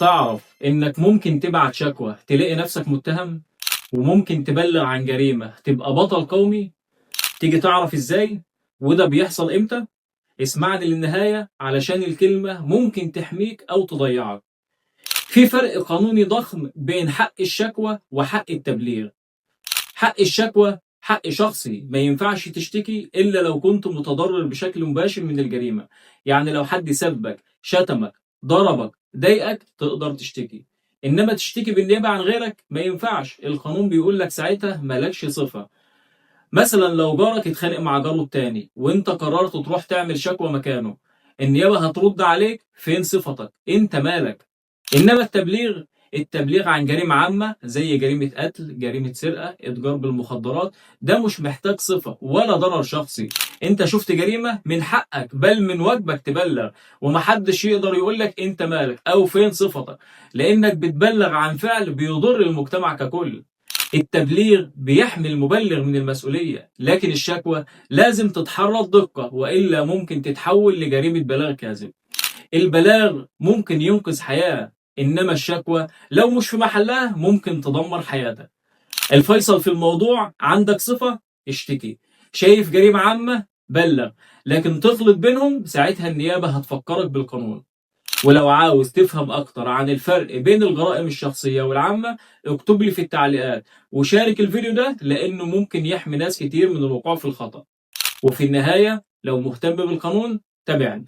تعرف إنك ممكن تبعت شكوى تلاقي نفسك متهم، وممكن تبلغ عن جريمة تبقى بطل قومي؟ تيجي تعرف إزاي وده بيحصل إمتى؟ اسمعني للنهاية علشان الكلمة ممكن تحميك أو تضيعك. في فرق قانوني ضخم بين حق الشكوى وحق التبليغ. حق الشكوى حق شخصي، ما ينفعش تشتكي إلا لو كنت متضرر بشكل مباشر من الجريمة. يعني لو حد سبك، شتمك، ضربك، ضايقك، تقدر تشتكي. إنما تشتكي بالنيابة عن غيرك ما ينفعش، القانون بيقول لك ساعتها مالكش صفة. مثلا لو جارك اتخانق مع جاره التاني وانت قررت تروح تعمل شكوى مكانه، النيابة هترد عليك فين صفتك؟ انت مالك؟ انما التبليغ عن جريمة عامة زي جريمة قتل، جريمة سرقة، اتجار بالمخدرات، ده مش محتاج صفة ولا ضرر شخصي. انت شفت جريمة من حقك بل من واجبك تبلغ، ومحدش يقدر يقولك انت مالك او فين صفتك، لانك بتبلغ عن فعل بيضر المجتمع ككل. التبليغ بيحمي المبلغ من المسؤولية، لكن الشكوى لازم تتحرى بدقة وإلا ممكن تتحول لجريمة بلاغ كاذب. البلاغ ممكن ينقذ حياة، إنما الشكوى لو مش في محلها ممكن تدمر حياتك. الفيصل في الموضوع، عندك صفة اشتكي، شايف جريمة عامة بلغ، لكن تخلط بينهم ساعتها النيابة هتفكرك بالقانون. ولو عاوز تفهم أكتر عن الفرق بين الجرائم الشخصية والعامة، اكتب لي في التعليقات وشارك الفيديو ده لأنه ممكن يحمي ناس كتير من الوقوع في الخطأ. وفي النهاية لو مهتم بالقانون تابعني.